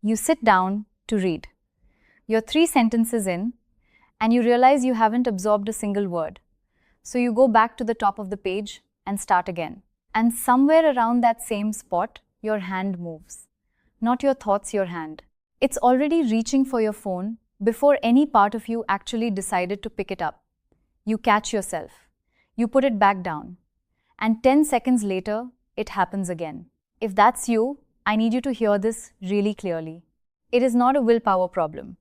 You sit down to read. You're 3 sentences in, and you realize you haven't absorbed a single word. So you go back to the top of the page and start again. And somewhere around that same spot, your hand moves. Not your thoughts, your hand. It's already reaching for your phone before any part of you actually decided to pick it up. You catch yourself. You put it back down. And 10 seconds later, it happens again. If that's you, I need you to hear this really clearly. It is not a willpower problem.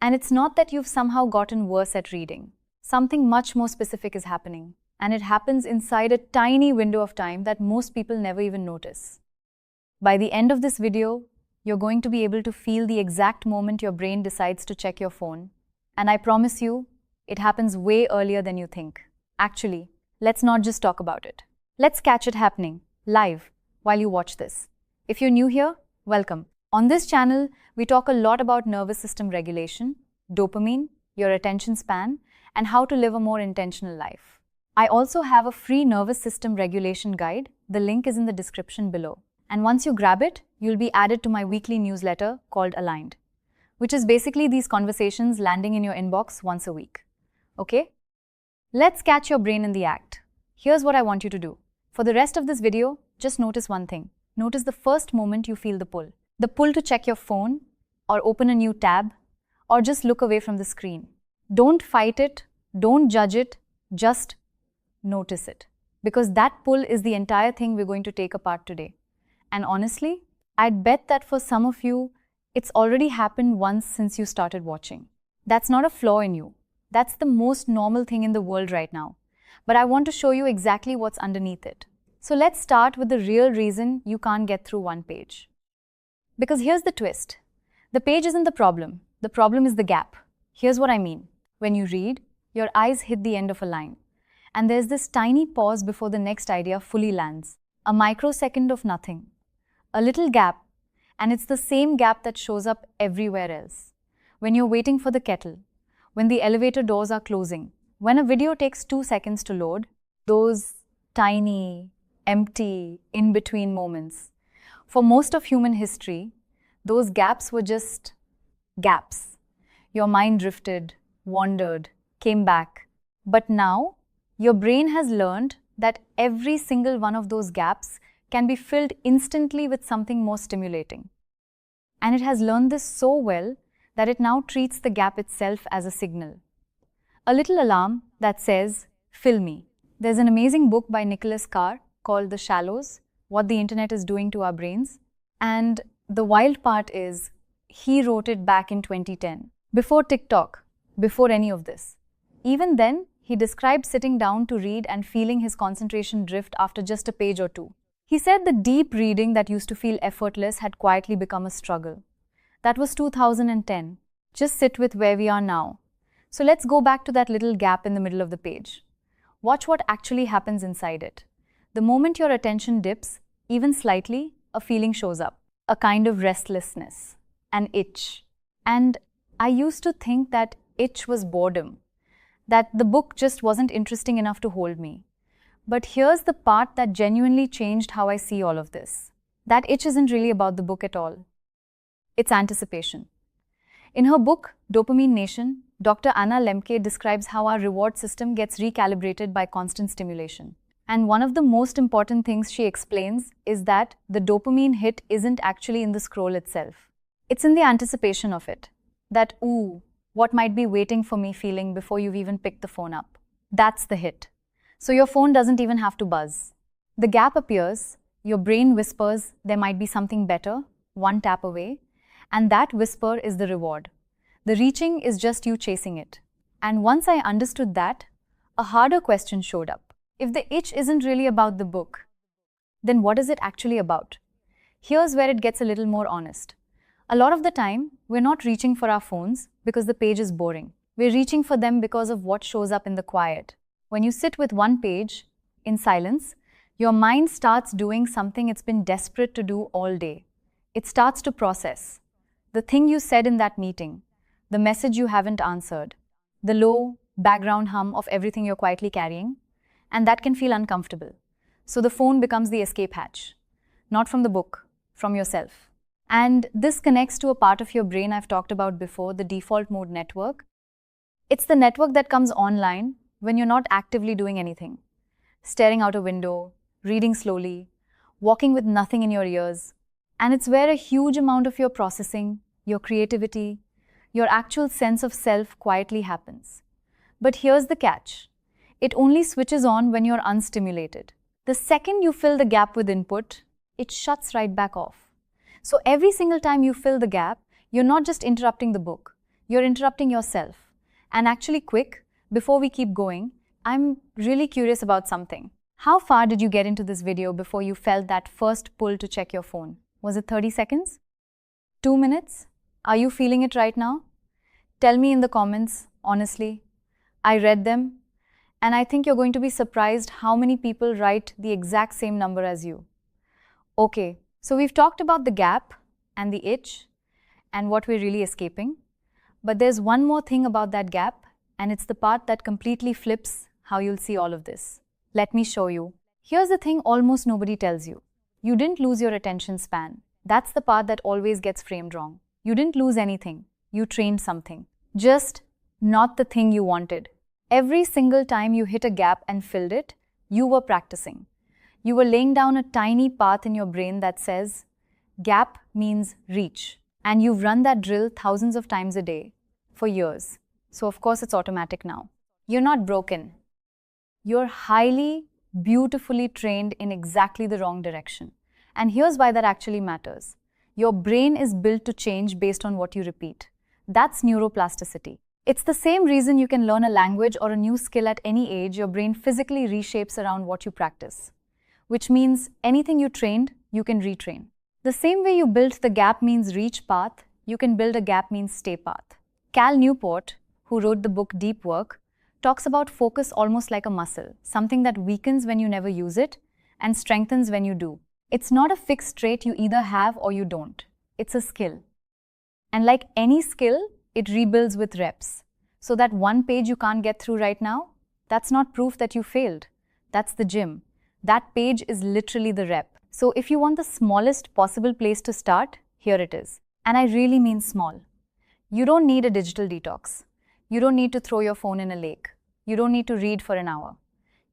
And it's not that you've somehow gotten worse at reading. Something much more specific is happening. And it happens inside a tiny window of time that most people never even notice. By the end of this video, you're going to be able to feel the exact moment your brain decides to check your phone. And I promise you, it happens way earlier than you think. Actually, let's not just talk about it. Let's catch it happening, live, while you watch this. If you're new here, welcome. On this channel, we talk a lot about nervous system regulation, dopamine, your attention span, and how to live a more intentional life. I also have a free nervous system regulation guide. The link is in the description below. And once you grab it, you'll be added to my weekly newsletter called Aligned, which is basically these conversations landing in your inbox once a week. Okay? Let's catch your brain in the act. Here's what I want you to do. For the rest of this video, just notice one thing. Notice the first moment you feel the pull. The pull to check your phone, or open a new tab, or just look away from the screen. Don't fight it, don't judge it, just notice it. Because that pull is the entire thing we're going to take apart today. And honestly, I'd bet that for some of you, it's already happened once since you started watching. That's not a flaw in you. That's the most normal thing in the world right now. But I want to show you exactly what's underneath it. So let's start with the real reason you can't get through one page. Because here's the twist. The page isn't the problem. The problem is the gap. Here's what I mean. When you read, your eyes hit the end of a line. And there's this tiny pause before the next idea fully lands. A microsecond of nothing. A little gap. And it's the same gap that shows up everywhere else. When you're waiting for the kettle. When the elevator doors are closing. When a video takes 2 seconds to load. Those tiny, empty, in-between moments. For most of human history, those gaps were just gaps. Your mind drifted, wandered, came back. But now, your brain has learned that every single one of those gaps can be filled instantly with something more stimulating. And it has learned this so well that it now treats the gap itself as a signal. A little alarm that says, "Fill me." There's an amazing book by Nicholas Carr called The Shallows, What the Internet is Doing to Our Brains. And the wild part is, he wrote it back in 2010, before TikTok, before any of this. Even then, he described sitting down to read and feeling his concentration drift after just a page or two. He said the deep reading that used to feel effortless had quietly become a struggle. That was 2010. Just sit with where we are now. So let's go back to that little gap in the middle of the page. Watch what actually happens inside it. The moment your attention dips, even slightly, a feeling shows up. A kind of restlessness. An itch. And I used to think that itch was boredom. That the book just wasn't interesting enough to hold me. But here's the part that genuinely changed how I see all of this. That itch isn't really about the book at all. It's anticipation. In her book, Dopamine Nation, Dr. Anna Lemke describes how our reward system gets recalibrated by constant stimulation. And one of the most important things she explains is that the dopamine hit isn't actually in the scroll itself. It's in the anticipation of it. That, ooh, what might be waiting for me feeling before you've even picked the phone up. That's the hit. So your phone doesn't even have to buzz. The gap appears, your brain whispers there might be something better, one tap away, and that whisper is the reward. The reaching is just you chasing it. And once I understood that, a harder question showed up. If the itch isn't really about the book, then what is it actually about? Here's where it gets a little more honest. A lot of the time, we're not reaching for our phones because the page is boring. We're reaching for them because of what shows up in the quiet. When you sit with one page, in silence, your mind starts doing something it's been desperate to do all day. It starts to process. The thing you said in that meeting, the message you haven't answered, the low background hum of everything you're quietly carrying, and that can feel uncomfortable. So the phone becomes the escape hatch. Not from the book, from yourself. And this connects to a part of your brain I've talked about before, the default mode network. It's the network that comes online when you're not actively doing anything. Staring out a window, reading slowly, walking with nothing in your ears. And it's where a huge amount of your processing, your creativity, your actual sense of self quietly happens. But here's the catch. It only switches on when you're unstimulated. The second you fill the gap with input, it shuts right back off. So every single time you fill the gap, you're not just interrupting the book, you're interrupting yourself. And actually quick, before we keep going, I'm really curious about something. How far did you get into this video before you felt that first pull to check your phone? Was it 30 seconds? 2 minutes? Are you feeling it right now? Tell me in the comments, honestly. I read them, and I think you're going to be surprised how many people write the exact same number as you. Okay, so we've talked about the gap and the itch and what we're really escaping. But there's one more thing about that gap, and it's the part that completely flips how you'll see all of this. Let me show you. Here's the thing almost nobody tells you. You didn't lose your attention span. That's the part that always gets framed wrong. You didn't lose anything. You trained something. Just not the thing you wanted. Every single time you hit a gap and filled it, you were practicing. You were laying down a tiny path in your brain that says, gap means reach. And you've run that drill thousands of times a day for years. So of course it's automatic now. You're not broken. You're highly, beautifully trained in exactly the wrong direction. And here's why that actually matters. Your brain is built to change based on what you repeat. That's neuroplasticity. It's the same reason you can learn a language or a new skill at any age. Your brain physically reshapes around what you practice. Which means anything you trained, you can retrain. The same way you built the gap means reach path, you can build a gap means stay path. Cal Newport, who wrote the book Deep Work, talks about focus almost like a muscle, something that weakens when you never use it and strengthens when you do. It's not a fixed trait you either have or you don't. It's a skill. And like any skill, it rebuilds with reps. So that one page you can't get through right now, that's not proof that you failed. That's the gym. That page is literally the rep. So if you want the smallest possible place to start, here it is. And I really mean small. You don't need a digital detox. You don't need to throw your phone in a lake. You don't need to read for an hour.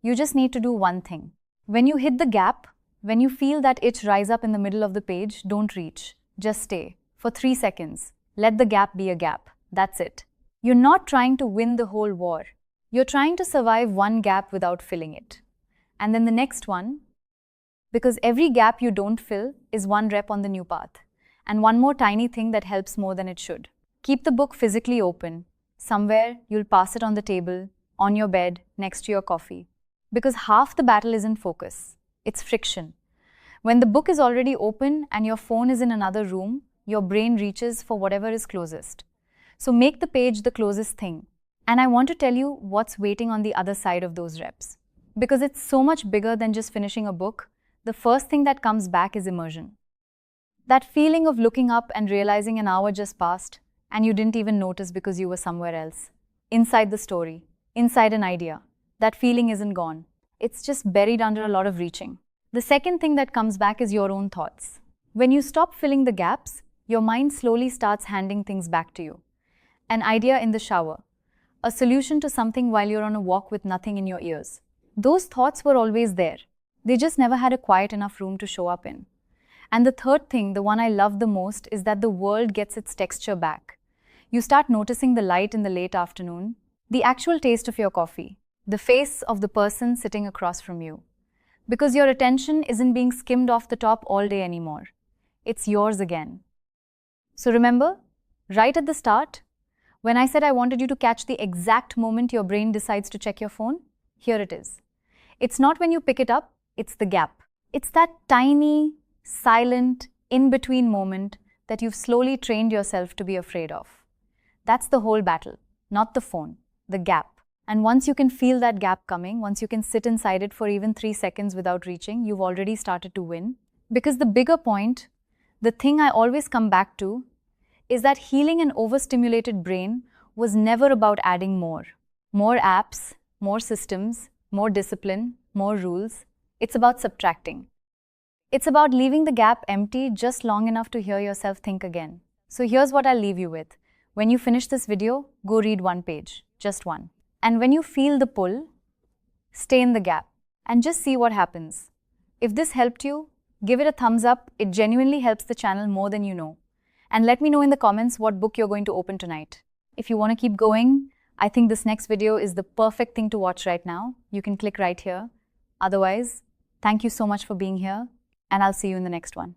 You just need to do one thing. When you hit the gap, when you feel that itch rise up in the middle of the page, don't reach. Just stay. For 3 seconds. Let the gap be a gap. That's it. You're not trying to win the whole war. You're trying to survive one gap without filling it. And then the next one, because every gap you don't fill is one rep on the new path. And one more tiny thing that helps more than it should. Keep the book physically open. Somewhere you'll pass it on the table, on your bed, next to your coffee. Because half the battle isn't focus. It's friction. When the book is already open and your phone is in another room, your brain reaches for whatever is closest. So make the page the closest thing. And I want to tell you what's waiting on the other side of those reps. Because it's so much bigger than just finishing a book, the first thing that comes back is immersion. That feeling of looking up and realizing an hour just passed and you didn't even notice because you were somewhere else. Inside the story, inside an idea. That feeling isn't gone. It's just buried under a lot of reaching. The second thing that comes back is your own thoughts. When you stop filling the gaps, your mind slowly starts handing things back to you. An idea in the shower. A solution to something while you're on a walk with nothing in your ears. Those thoughts were always there. They just never had a quiet enough room to show up in. And the third thing, the one I love the most, is that the world gets its texture back. You start noticing the light in the late afternoon, the actual taste of your coffee, the face of the person sitting across from you. Because your attention isn't being skimmed off the top all day anymore. It's yours again. So remember, right at the start, when I said I wanted you to catch the exact moment your brain decides to check your phone, here it is. It's not when you pick it up, it's the gap. It's that tiny, silent, in-between moment that you've slowly trained yourself to be afraid of. That's the whole battle, not the phone, the gap. And once you can feel that gap coming, once you can sit inside it for even 3 seconds without reaching, you've already started to win. Because the bigger point, the thing I always come back to, is that healing an overstimulated brain was never about adding more. More apps, more systems, more discipline, more rules. It's about subtracting. It's about leaving the gap empty just long enough to hear yourself think again. So here's what I'll leave you with. When you finish this video, go read one page, just one. And when you feel the pull, stay in the gap and just see what happens. If this helped you, give it a thumbs up. It genuinely helps the channel more than you know. And let me know in the comments what book you're going to open tonight. If you want to keep going, I think this next video is the perfect thing to watch right now. You can click right here. Otherwise, thank you so much for being here, and I'll see you in the next one.